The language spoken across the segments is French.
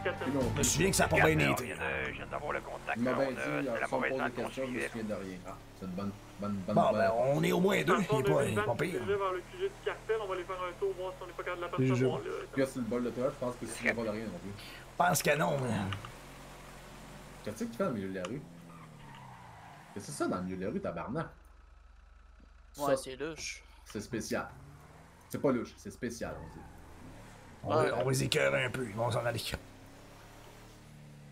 Je me souviens que ça a pas bien été. Je viens d'avoir le contact. Il m'a bien dit, c'est la sans me mauvaise poser note de qu'on questions, je me suivait. souviens de rien. Ah, c'est une bonne Bon, ben, on est au moins deux, il est pas pire. vers le QG du cartel, on va aller faire un tour, voir si on est pas capable de la Je- percevoir là. Puis c'est le bol de toi, je pense que tu ne pas de rien non plus. Je pense que non, mais... Qu'est-ce que tu fais dans le milieu de la rue? Qu'est-ce que c'est ça dans le milieu de la rue, tabarnak? Ouais, c'est louche. C'est spécial. C'est pas louche, c'est spécial, on dit. On va les écœurer un peu, ils vont s'en aller.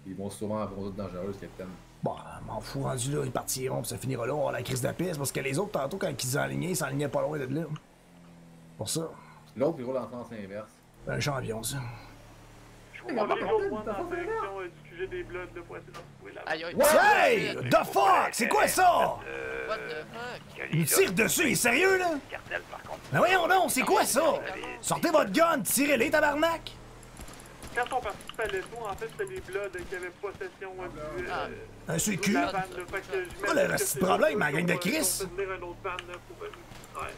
Ils vont souvent avoir d'autres dangereuses, capitaine. Bon, m'en fous, rendu là, ils partiront, puis ça finira là, on va avoir la crise de la piste, parce que les autres, tantôt, quand ils s'enlignaient pas loin de là. Pour ça. L'autre, il roule en sens inverse. C'est un champion, ça. On va aller rejoindre dans la direction du QG des Bloods de Poissy dans ce là. Aïe, aïe. Hey! The fuck? C'est quoi ça? What the fuck? Il tire dessus, il est sérieux, là? Cartel, par contre. Mais voyons donc, c'est quoi ça? Sortez votre gun, tirez-les, tabarnak! Quand on participait à l'ESO, en fait, c'était les Bloods qui avaient possession Un CQ? de la vanne. Fait que Oh, le petit problème, ma gang de Chris? On fait venir un autre van pour... Ouais.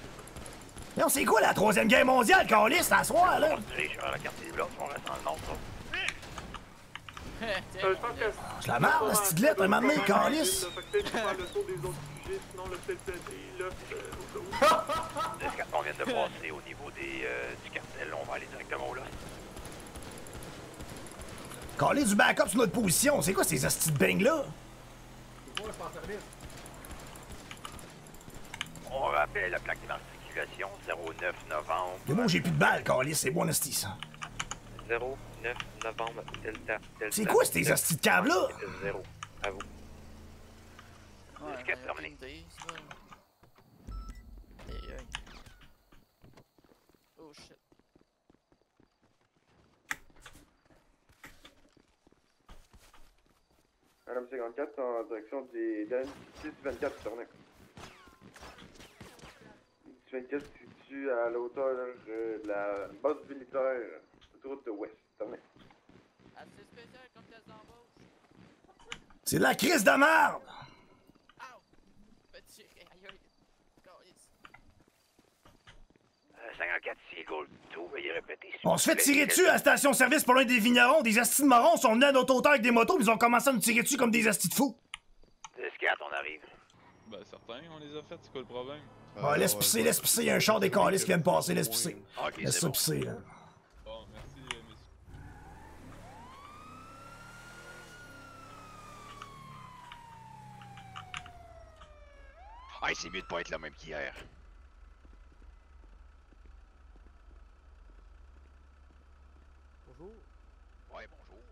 Non, c'est quoi la troisième guerre mondiale, Carlis, à soir, là? On se dirige vers la quartier des Blocs, on reste dans le nord, ça. Je pense que C'est la merde, la stiglette, un moment donné, Carlis. Fait que peut-être faire le tour des autres QG, sinon le peut-être des lofts au cas où. Est-ce qu'on vient de passer au niveau du cartel, on va aller directement au loft. Carlis du backup sur notre position, c'est quoi ces hosties de bang-là? On rappelle la plaque d'immatriculation 09 novembre. Et moi, j'ai plus de balles, Carlis, c'est bon, hostie, ça. 09 novembre, Delta. C'est quoi ces hosties de câbles-là? 0, à vous. Escape terminé. Aïe, aïe. Oh shit. Madame 54 en direction des Dan 624 Tournex. 624 se situe à la hauteur de la base militaire, autoroute ouest. Tournex. Assez spécial comme test d'embauche. C'est de la crise de merde! Ow! Petit, aïe, aïe. Calice. 54 Seagull 2, veuillez répéter. On se fait tirer dessus à la station-service pour loin des vignerons. Des astis de marrons sont venus à notre hauteur avec des motos, puis ils ont commencé à nous tirer dessus comme des astis de fous. Escape, on arrive. Ben certains, on les a fait, c'est quoi le problème? Ouais, laisse pisser, il y a un char des calices qui vient de passer, laisse pisser. Ok, Laisse c'est ça bon. pisser, là. Bon, merci messieurs. Ah, c'est mieux de pas être là même qu'hier. Bonjour. Ouais, bonjour.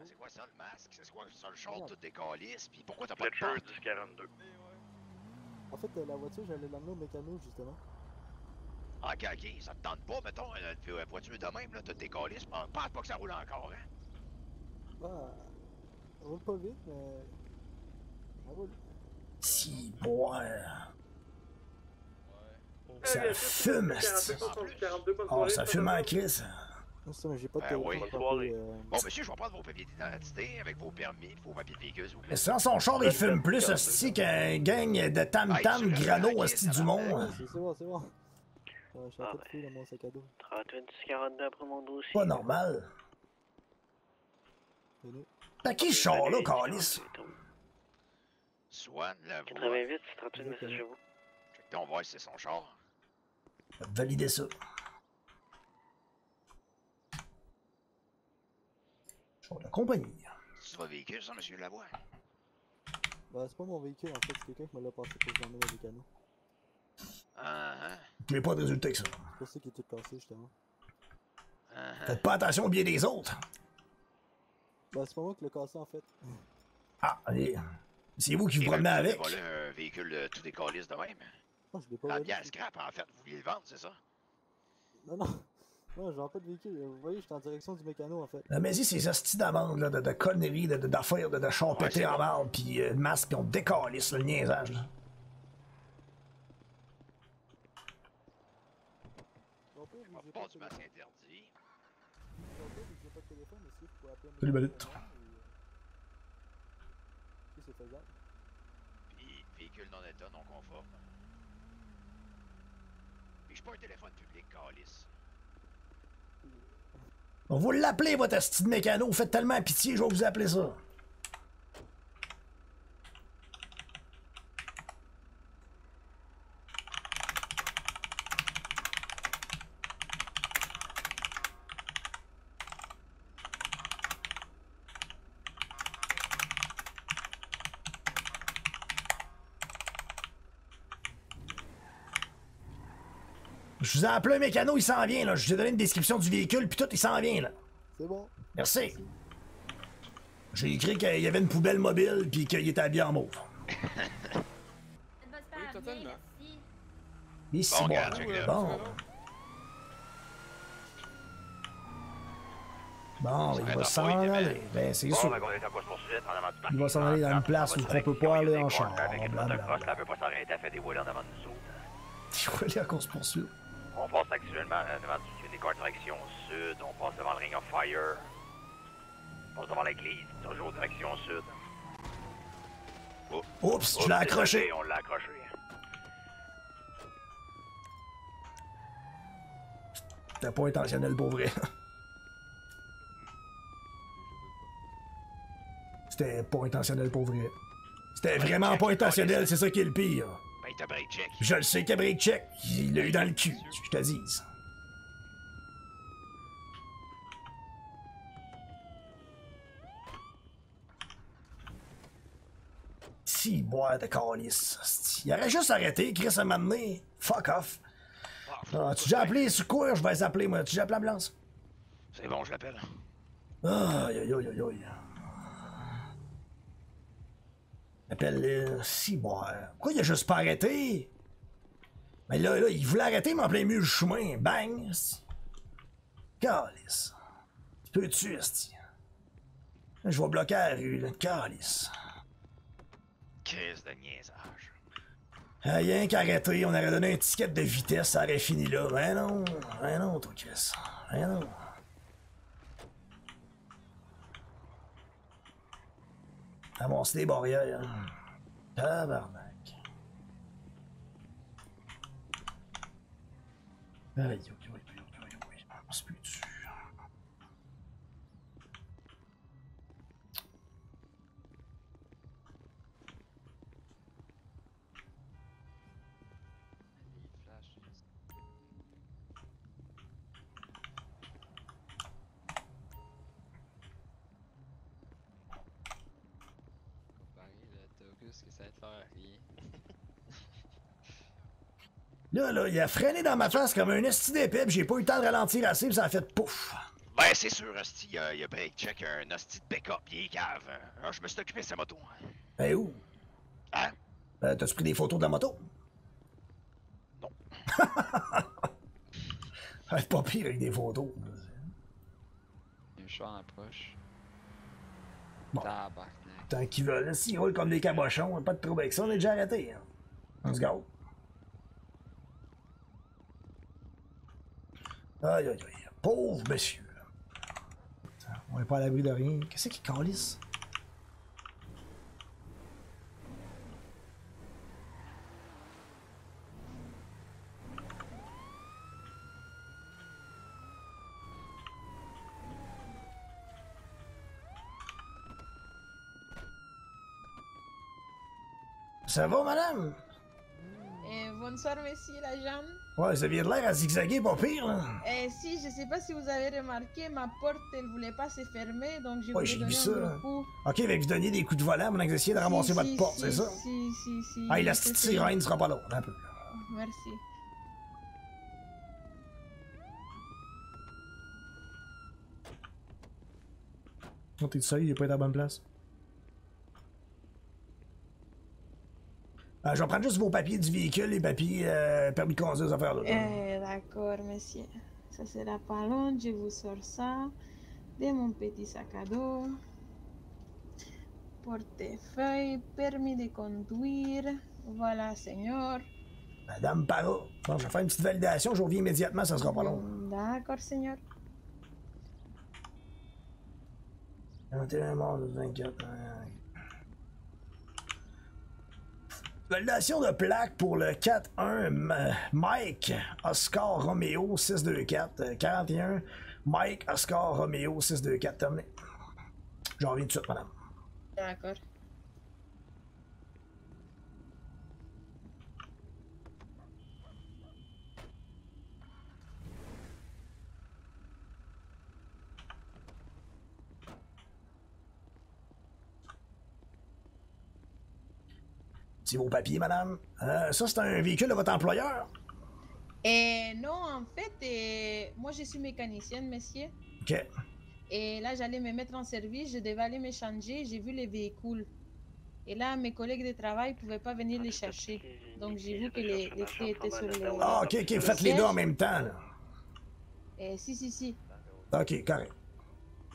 C'est quoi ça le masque? C'est quoi ça le char de toutes des calices? Puis pourquoi t'as pas de porte? 42. En fait, la voiture, j'allais l'amener au mécano, justement. Ah, ok, ça te tente pas, mettons, une voiture de même, là, t'as des calices, pense pas que ça roule encore, hein? Bah, elle roule pas vite, mais... Elle roule. Si, boire. Ça fume, asti. Oh, ça fume en crise. Non, c'est ça, j'ai pas de Oui. téléphone. Bon, monsieur, je vais prendre vos papiers d'identité avec vos permis, vos papiers de véhicule, s'il vous plaît. Mais sans son char, il fume plus, asti, qu'un gang de tam-tam grano, asti du monde. C'est bon, c'est bon. Je suis en train de fouiller dans mon sac à dos. 38 42 après mon dossier. Pas normal. Venez. T'as qui ce char-là, calice? Swan, la voix. 88, c'est 38 messages chez vous. Check donc voir si c'est son char. Valider ça. Char de compagnie. C'est votre véhicule, ça, monsieur Lavoie? Bah, c'est pas mon véhicule, en fait, c'est quelqu'un qui me l'a passé pour que je l'emmène au mécano. Ah, Tu n'as pas de résultat que ça. C'est pour ça qu'il est tout cassé, justement. Faites pas attention au bien des autres. Bah, c'est pas moi qui l'ai cassé, en fait. Ah, allez. C'est vous qui vous promenez avec. Vous volez un véhicule de tous des calices de même? Non, je l'ai pas Ah, volé. bien scrap, en fait, vous vouliez le vendre, c'est ça? Non, non. Non, je vends pas de véhicule. Vous voyez, j'étais en direction du mécano, en fait. Mais y ces hosties d'amende, là, de conneries, d'affaires, de chars pétés c'est en bon. marde, pis de masques, pis on décalisse, le niaisage, là. Au pire, On j'ai va pas pas de du téléphone. masque interdit. Au pire, j'ai pas de téléphone, mais si vous pouvez appeler un Salut, mécano, Manette. Si c'est faisable. Puis, véhicule non état, non conforme. Puis, je suis pas un téléphone public, calice. On va l'appeler, votre asti de mécano. Vous faites tellement pitié, je vais vous appeler ça. Je vous ai appelé un mécano, il s'en vient, là. Je vous ai donné une description du véhicule, puis tout, il s'en vient, là. C'est bon. Merci. J'ai écrit qu'il y avait une poubelle mobile, puis qu'il était habillé en mauve. Oui, totalement. Ici, Bon, bon. regarde, check-le. Bon. Bon, il va s'en aller. Ben, c'est sûr. on est en course poursuite en avant du parc. Il va s'en aller dans une place où on peut pas aller en char. Avec une Blablabla. motocross, elle peut pas s'arrêter à faire des wheelies en avant de nous autres. Il va aller à course poursuite. On passe actuellement devant du décor direction sud, on passe devant le Ring of Fire. On passe devant l'église, toujours direction sud. Oups, je l'ai accroché. Désolé, on l'a accroché. C'était pas intentionnel pour vrai. C'était pas intentionnel pour vrai. C'était vraiment pas intentionnel, c'est ça qui est le pire. Ben, il t'a break check. Je le sais qu'il a break check. Il l'a eu dans le cul, je te dise. Si, boire de calice. Il aurait juste arrêté, Chris, à un moment donné. Fuck off. Ah, tu as déjà appelé sur quoi? Je vais les appeler, moi. Tu as déjà appelé l'ambulance? C'est bon, je l'appelle. Aïe, aïe, aïe, aïe, aïe. Appelle-le. Si, boire. Pourquoi il a juste pas arrêté? Mais là, il voulait arrêter, mais en plein milieu du chemin. Bang! Calice. Tu peux-tu, esti? Je vais bloquer la rue, là. Calice. Crise de niaisage. Rien qu'arrêter, on aurait donné un ticket de vitesse, ça aurait fini là. Ben non, toi, Chris. Ben non. Avancer des barrières. Tabarnak. Aïe, aïe, aïe, on se peut dessus. Là, il a freiné dans ma face comme un esti d'épée, pis j'ai pas eu le temps de ralentir assez, pis ça a fait pouf. Ben, c'est sûr, hostie, il a break check un hostie de pick-up, il est cave. Ah, je me suis occupé de sa moto. Ben où? Hein? T'as-tu pris des photos de la moto? Non. C'est pas pire avec des photos. Un chat en approche. Bon. Tabarnak. Tant qu'ils veulent, s'ils roulent comme des cabochons, pas de trouble avec ça, on est déjà arrêté. Hein. On se garde. Aïe, aïe, aïe. Pauvre monsieur. On est pas à l'abri de rien. Qu'est-ce qui calisse? Ça va, madame? Bonsoir, monsieur l'agent. Ouais, ça vient de l'air à zigzaguer, pas pire, là. Si, je sais pas si vous avez remarqué, ma porte, elle voulait pas se fermer, donc je Ouais, voulais j'ai donner vu ça. un gros coup. Ok, avec vous donner des coups de volant pendant que vous essayez de ramasser votre porte, c'est ça? Si. Ah, la petite sirène sera pas long, un peu. Merci. Oh, t'es sérieux, il est pas été à la bonne place? Je vais prendre juste vos papiers du véhicule, les papiers permis de conduire, ces affaires-là. D'accord, monsieur. Ça sera pas long, je vous sors ça de mon petit sac à dos. Portefeuille, permis de conduire. Voilà, señor. Madame Para. Bon, je vais faire une petite validation, je reviens immédiatement, ça sera pas long. D'accord, señor. 21 mort, 24. Validation de plaque pour le 4-1 Mike Oscar Romeo 624 41 Mike, Oscar, Romeo, 624, terminé. J'en reviens tout de suite, madame. D'accord. C'est vos papiers, madame. Ça, c'est un véhicule de votre employeur? Non, en fait, moi je suis mécanicienne, monsieur. OK. Et là, j'allais me mettre en service, je devais aller me changer, j'ai vu les véhicules. Et là, mes collègues de travail ne pouvaient pas venir les chercher. Donc, j'ai vu que les clés étaient sur le... Ah, OK, OK. Faites les deux en même temps, là. Si. OK, correct.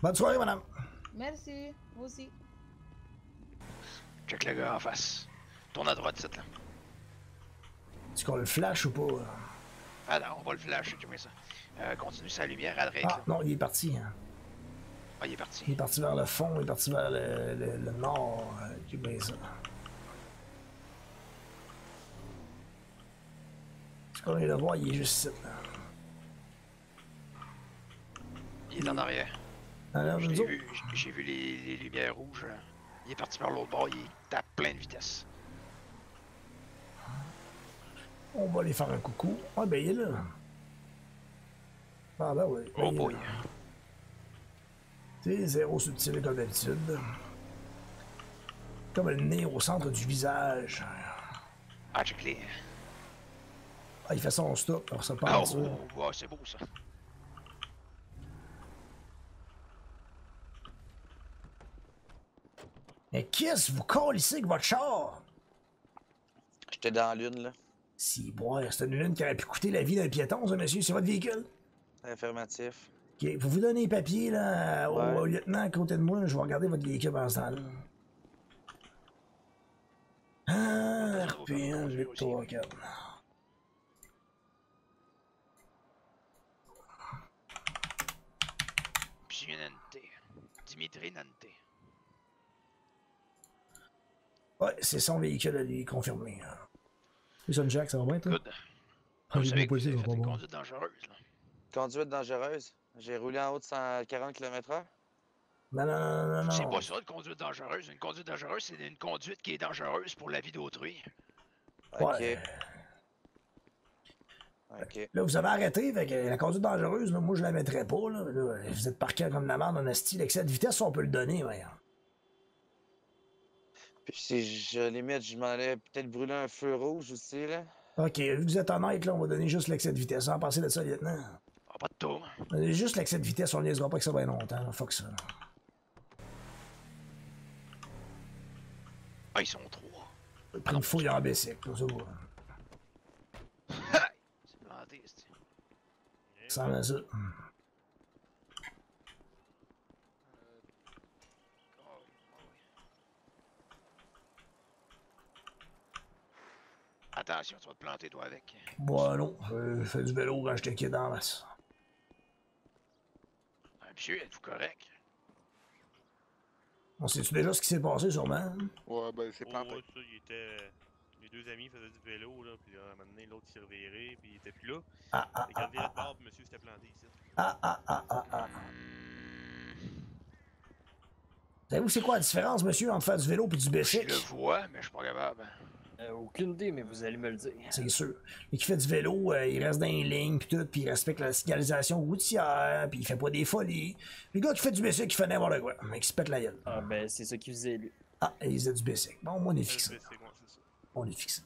Bonne soirée, madame. Merci, vous aussi. Check le gars en face. Tourne à droite, c'est là. Est-ce qu'on le flash ou pas? Ah non, on va le flash, tu mets ça. Continue sa lumière à droite. Ah, non, il est parti. Hein. Ah, il est parti. Il est parti vers le fond, il est parti vers le nord. J'ai bien ça. Ce qu'on vient de voir, il est juste ici. Là. Il est en arrière. Alors, J'ai vu les lumières rouges. Il est parti par l'autre bord, il est à pleine vitesse. On va aller faire un coucou. Ah, ben il est là. Ah, ben oui. Ben, Oh boy. Tu sais, zéro subtil comme d'habitude. Comme le nez au centre du visage. Ah, check les. Ah, il fait son stop, alors ça Ah, part. oh, c'est beau ça. Mais qu'est-ce que vous collissez avec votre char? J'étais dans l'une, là. Si, boire, c'est une lune qui aurait pu coûter la vie d'un piéton, ça, monsieur. C'est votre véhicule? Affirmatif. OK, vous vous donnez les papiers, là, au lieutenant à côté de moi. Je vais regarder votre véhicule pendant ce temps-là. Ah, RPN, Victor 4. Dimitri Nante. Ouais, c'est son véhicule à lui, confirmé. Jason Jack, ça va bien, toi? Good. Ah, Vous j'ai savez pas que vous posé, avez ça fait va une pas bon. conduite dangereuse, là. Conduite dangereuse. J'ai roulé en haut de 140 km/h. Non. C'est pas ça, une conduite dangereuse. Une conduite dangereuse, c'est une conduite qui est dangereuse pour la vie d'autrui. Ouais. OK. Là, vous avez arrêté, fait que la conduite dangereuse, là, moi, je la mettrais pas, là. Là, vous êtes parqué comme la merde en esti. L'excès de vitesse, on peut le donner, voyons. Puis si je limite, je m'en allais peut-être brûler un feu rouge aussi, là. OK, vu que vous êtes honnête, là, on va donner juste l'excès de vitesse. En pensez de ça, lieutenant? Ah, pas de tour. Juste l'excès de vitesse, on ne liaisera pas que ça va longtemps. Là. Fuck ça. Ah, ils sont trois. Pris une fouille en bicycle, ça va. C'est planté, c'est. Ça va ça. Attention, tu vas te planter, toi, avec. Bon, non, je fais du vélo quand j'étais kid en masse. Monsieur, êtes-vous correct? On sait-tu déjà ce qui s'est passé, sûrement? Ouais, ben c'est planté. Ouais, ça, il était... Les deux amis faisaient du vélo, là, puis là, à un moment donné, l'autre s'est reviré, puis il était plus là. Et quand il virait de bord, puis monsieur s'était planté ici. Savez-vous c'est quoi la différence, monsieur, entre faire du vélo et du bicycle? Je le vois, mais je suis pas capable. Aucune idée, mais vous allez me le dire. C'est sûr. Mais qui fait du vélo, il reste dans les lignes, puis tout, puis il respecte la signalisation routière, puis il fait pas des folies. Le gars qui fait du bicycle, il fait n'importe quoi, mais qui se pète la gueule. Ah, ben, c'est ça qu'il faisait, lui. Ah, il faisait du bicycle. Bon, moi, on est fixé. On est fixé.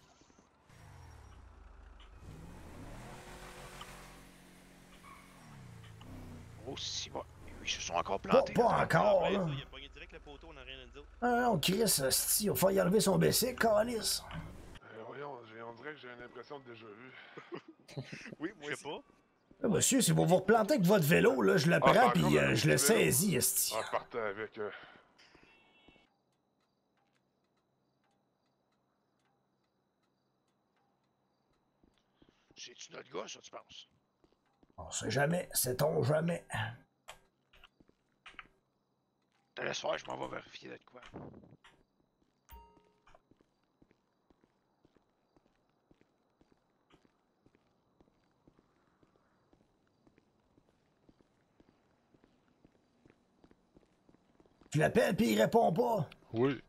Oh, si, bon. Ils se sont encore plantés. Pas encore, là. Il a pogné direct le poteau, on n'a rien à dire. Ah non, Chris, il va falloir y enlever son bicycle, calice. Voyons, on dirait que j'ai une impression de déjà vu. Oui, moi je sais pas. Ah, monsieur, si vous vous replantez avec votre vélo, là, je le prends, puis je le saisis, esti. On partait avec... C'est-tu notre gars, ça, tu penses? On sait jamais, sait-on jamais. Te laisse faire, je m'en vais vérifier de quoi. Tu l'appelles puis il répond pas. Oui.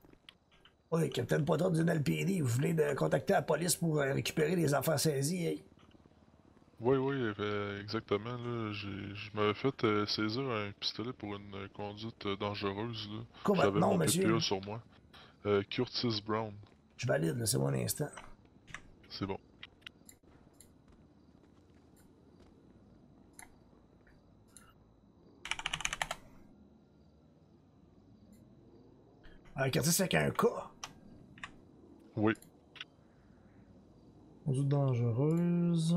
Oui, Capitaine Potter d'une LPD, vous venez de contacter la police pour récupérer les affaires saisies, hey. Oui, exactement. Là, je m'avais fait saisir un pistolet pour une conduite dangereuse. Là. Quoi votre J'avais nom, mon monsieur? PPA sur moi. Curtis Brown. Je valide, laissez-moi un instant. C'est bon. Curtis avec un K. Oui. Conduite dangereuse.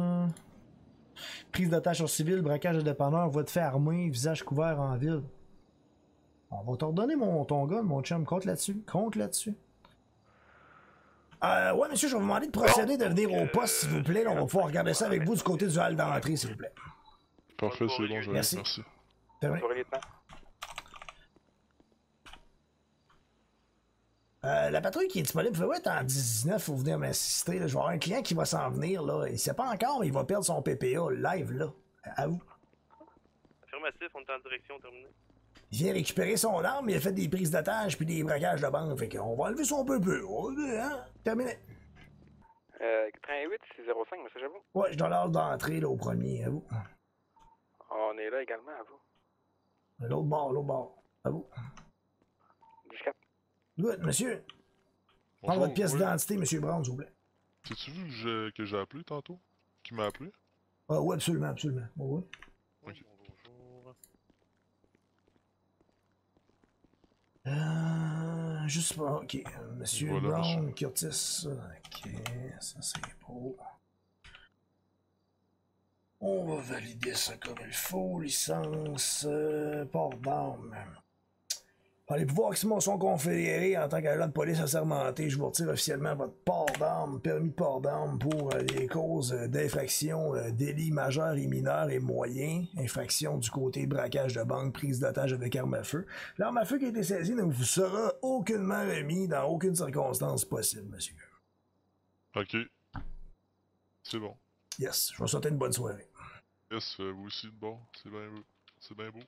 Prise d'otage sur civil, braquage de dépanneur, voie de fait armée, visage couvert en ville. On va t'ordonner ton gun, mon chum. Compte là-dessus. Compte là-dessus. Ouais, monsieur, je vais vous demander de procéder de venir au poste, s'il vous plaît. Là, on va pouvoir regarder ça avec vous du côté du hall d'entrée, s'il vous plaît. Parfait, c'est bon, j'arrive. Merci. Merci. La patrouille qui est disponible, ouais, en 19, faut venir m'assister. Je vais avoir un client qui va s'en venir, là. Il sait pas encore, mais il va perdre son PPA live, là. À vous. Affirmatif, on est en direction terminée. Il vient récupérer son arme, il a fait des prises d'otage puis des braquages de banque. Fait qu'on va enlever son PPA, hein? Terminé. 88 605, message à vous. Ouais, je donne l'ordre d'entrée, là, au premier, à vous. On est là également, à vous. L'autre bord, à vous. 10-4. Good, monsieur. Prends Bonjour, votre pièce oui. d'identité, monsieur Brown, s'il vous plaît. T'as-tu vu que j'ai appelé tantôt? Qui m'a appelé? Ah, oui, absolument. Bon, oui. Ok. Juste pas. Ok. Monsieur Voilà, Brown, monsieur. Curtis. Ok, ça c'est beau. On va valider ça comme il faut. Licence, port d'armes. Par les pouvoirs qui me sont conférés en tant qu'agent de police assermenté, je vous retire officiellement votre port d'armes, permis de port d'armes pour des causes d'infraction, délits majeurs et mineurs et moyens, infraction du côté braquage de banque, prise d'otage avec arme à feu. L'arme à feu qui a été saisie ne vous sera aucunement remis dans aucune circonstance possible, monsieur. Ok. C'est bon. Yes, je vous souhaite une bonne soirée. Yes, vous aussi de bon. C'est bien beau.